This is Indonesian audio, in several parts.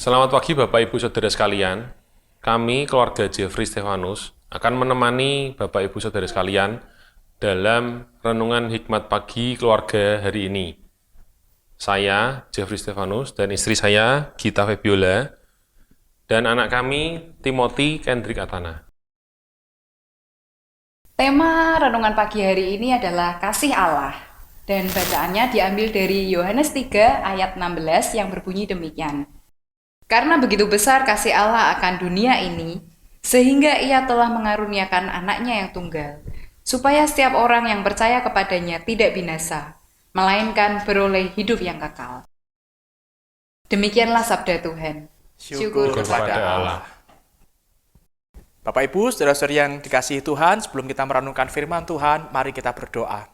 Selamat pagi Bapak Ibu Saudara sekalian. Kami keluarga Jeffrey Stefanus akan menemani Bapak Ibu Saudara sekalian dalam renungan hikmat pagi keluarga hari ini. Saya Jeffrey Stefanus dan istri saya Gita Febiola dan anak kami Timothy Kendrick Atana. Tema renungan pagi hari ini adalah kasih Allah. Dan bacaannya diambil dari Yohanes 3 ayat 16 yang berbunyi demikian. Karena begitu besar kasih Allah akan dunia ini, sehingga ia telah mengaruniakan anaknya yang tunggal, supaya setiap orang yang percaya kepadanya tidak binasa, melainkan beroleh hidup yang kekal. Demikianlah sabda Tuhan. Syukur kepada Allah. Bapak Ibu, saudara-saudari yang dikasihi Tuhan, sebelum kita merenungkan firman Tuhan, mari kita berdoa.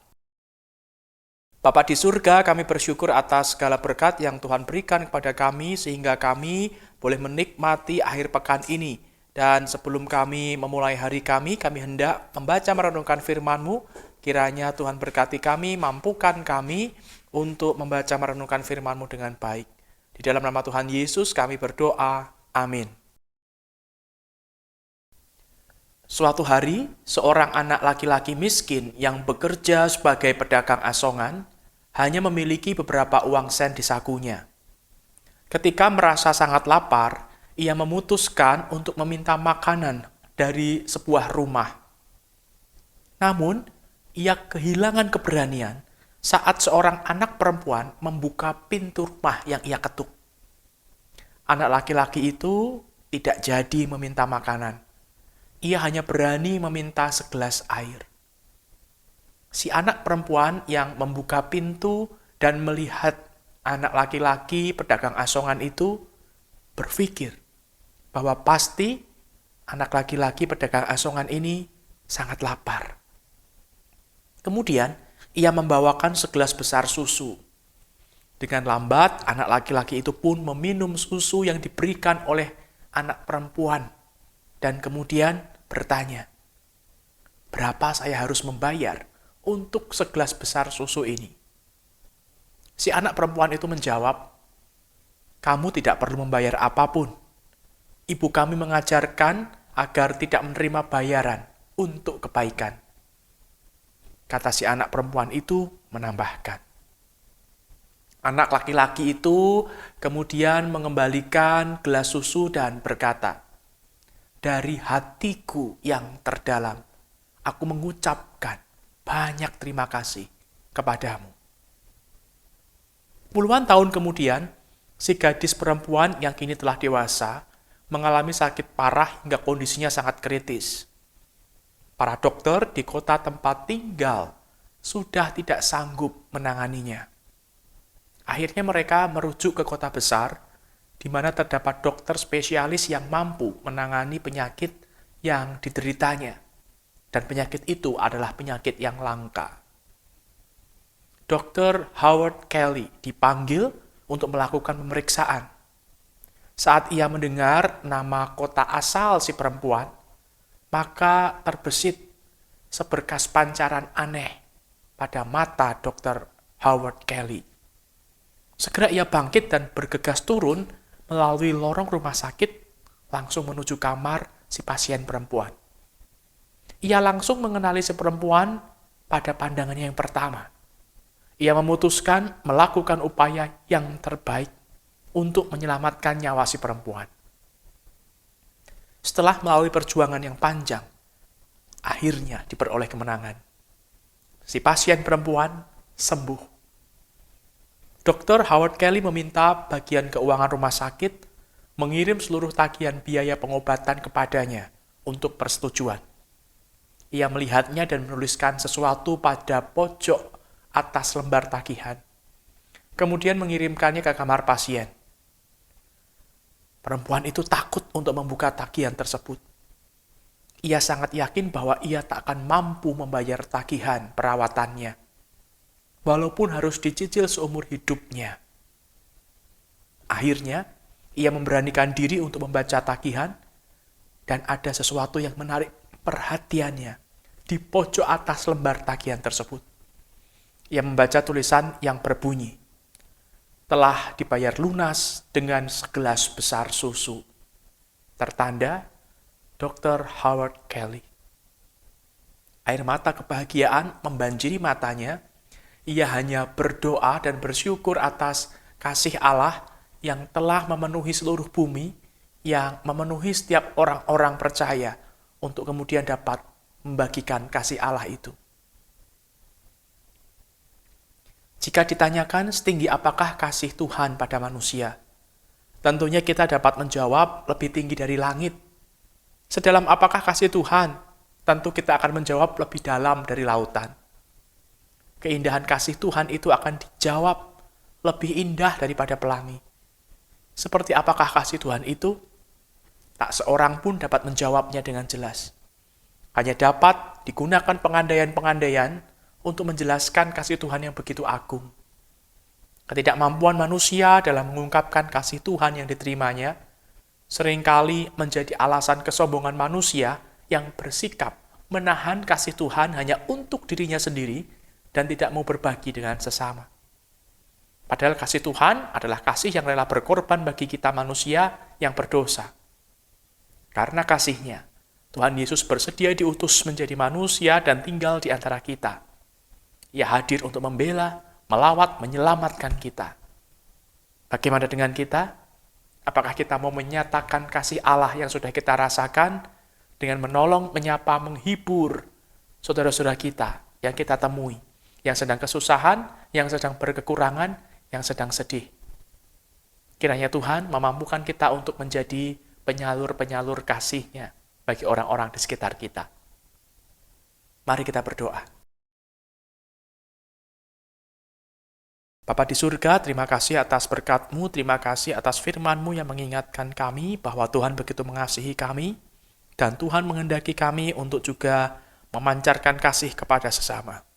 Bapa di surga, kami bersyukur atas segala berkat yang Tuhan berikan kepada kami, sehingga kami boleh menikmati akhir pekan ini. Dan sebelum kami memulai hari kami hendak membaca merenungkan firman-Mu. Kiranya Tuhan berkati kami, mampukan kami untuk membaca merenungkan firman-Mu dengan baik. Di dalam nama Tuhan Yesus kami berdoa. Amin. Suatu hari, seorang anak laki-laki miskin yang bekerja sebagai pedagang asongan hanya memiliki beberapa uang sen di sakunya. Ketika merasa sangat lapar, ia memutuskan untuk meminta makanan dari sebuah rumah. Namun, ia kehilangan keberanian saat seorang anak perempuan membuka pintu rumah yang ia ketuk. Anak laki-laki itu tidak jadi meminta makanan. Ia hanya berani meminta segelas air. Si anak perempuan yang membuka pintu dan melihat anak laki-laki pedagang asongan itu berpikir bahwa pasti anak laki-laki pedagang asongan ini sangat lapar. Kemudian ia membawakan segelas besar susu. Dengan lambat anak laki-laki itu pun meminum susu yang diberikan oleh anak perempuan dan kemudian bertanya, "Berapa saya harus membayar untuk segelas besar susu ini?" Si anak perempuan itu menjawab, "Kamu tidak perlu membayar apapun. Ibu kami mengajarkan agar tidak menerima bayaran untuk kebaikan." Kata si anak perempuan itu menambahkan. Anak laki-laki itu kemudian mengembalikan gelas susu dan berkata, "Dari hatiku yang terdalam, aku mengucapkan banyak terima kasih kepadamu." Puluhan tahun kemudian, si gadis perempuan yang kini telah dewasa mengalami sakit parah hingga kondisinya sangat kritis. Para dokter di kota tempat tinggal sudah tidak sanggup menanganinya. Akhirnya mereka merujuk ke kota besar, di mana terdapat dokter spesialis yang mampu menangani penyakit yang dideritanya. Dan penyakit itu adalah penyakit yang langka. Dr. Howard Kelly dipanggil untuk melakukan pemeriksaan. Saat ia mendengar nama kota asal si perempuan, maka terbesit seberkas pancaran aneh pada mata Dr. Howard Kelly. Segera ia bangkit dan bergegas turun melalui lorong rumah sakit, langsung menuju kamar si pasien perempuan. Ia langsung mengenali si perempuan pada pandangannya yang pertama. Ia memutuskan melakukan upaya yang terbaik untuk menyelamatkan nyawa si perempuan. Setelah melalui perjuangan yang panjang, akhirnya diperoleh kemenangan. Si pasien perempuan sembuh. Dr. Howard Kelly meminta bagian keuangan rumah sakit mengirim seluruh tagihan biaya pengobatan kepadanya untuk persetujuan. Ia melihatnya dan menuliskan sesuatu pada pojok atas lembar tagihan. Kemudian mengirimkannya ke kamar pasien. Perempuan itu takut untuk membuka tagihan tersebut. Ia sangat yakin bahwa ia tak akan mampu membayar tagihan perawatannya, walaupun harus dicicil seumur hidupnya. Akhirnya, ia memberanikan diri untuk membaca tagihan, dan ada sesuatu yang menarik perhatiannya di pojok atas lembar tagihan tersebut. Ia membaca tulisan yang berbunyi, telah dibayar lunas dengan segelas besar susu. Tertanda Dr. Howard Kelly. Air mata kebahagiaan membanjiri matanya. Ia hanya berdoa dan bersyukur atas kasih Allah yang telah memenuhi seluruh bumi, yang memenuhi setiap orang-orang percaya untuk kemudian dapat membagikan kasih Allah itu. Jika ditanyakan setinggi apakah kasih Tuhan pada manusia, tentunya kita dapat menjawab lebih tinggi dari langit. Sedalam apakah kasih Tuhan? Tentu kita akan menjawab lebih dalam dari lautan. Keindahan kasih Tuhan itu akan dijawab lebih indah daripada pelangi. Seperti apakah kasih Tuhan itu? Tak seorang pun dapat menjawabnya dengan jelas. Hanya dapat digunakan pengandaian-pengandaian untuk menjelaskan kasih Tuhan yang begitu agung. Ketidakmampuan manusia dalam mengungkapkan kasih Tuhan yang diterimanya seringkali menjadi alasan kesombongan manusia yang bersikap menahan kasih Tuhan hanya untuk dirinya sendiri dan tidak mau berbagi dengan sesama. Padahal kasih Tuhan adalah kasih yang rela berkorban bagi kita manusia yang berdosa. Karena kasih-Nya, Tuhan Yesus bersedia diutus menjadi manusia dan tinggal di antara kita. Ia hadir untuk membela, melawat, menyelamatkan kita. Bagaimana dengan kita? Apakah kita mau menyatakan kasih Allah yang sudah kita rasakan dengan menolong, menyapa, menghibur saudara-saudara kita yang kita temui, yang sedang kesusahan, yang sedang berkekurangan, yang sedang sedih. Kiranya Tuhan memampukan kita untuk menjadi penyalur-penyalur kasih-Nya bagi orang-orang di sekitar kita. Mari kita berdoa. Bapa di surga, terima kasih atas berkat-Mu, terima kasih atas firman-Mu yang mengingatkan kami bahwa Tuhan begitu mengasihi kami, dan Tuhan menghendaki kami untuk juga memancarkan kasih kepada sesama.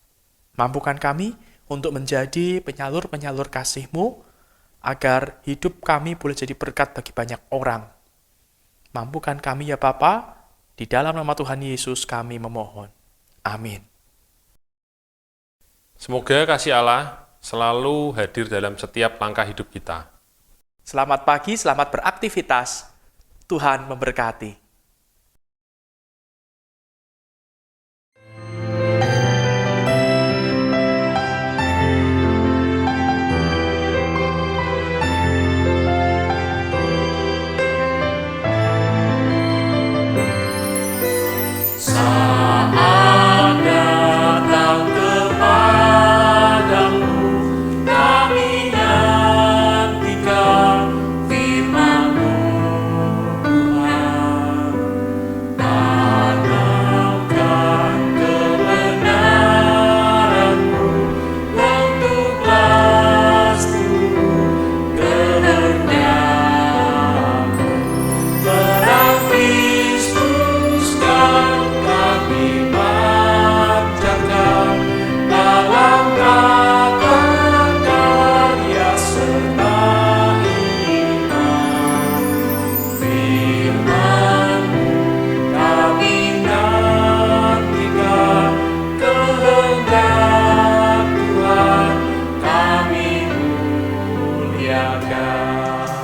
Mampukan kami untuk menjadi penyalur-penyalur kasih-Mu, agar hidup kami boleh jadi berkat bagi banyak orang. Mampukan kami ya Bapa, di dalam nama Tuhan Yesus kami memohon. Amin. Semoga kasih Allah selalu hadir dalam setiap langkah hidup kita. Selamat pagi, selamat beraktivitas. Tuhan memberkati. Tuhan kami muliakan.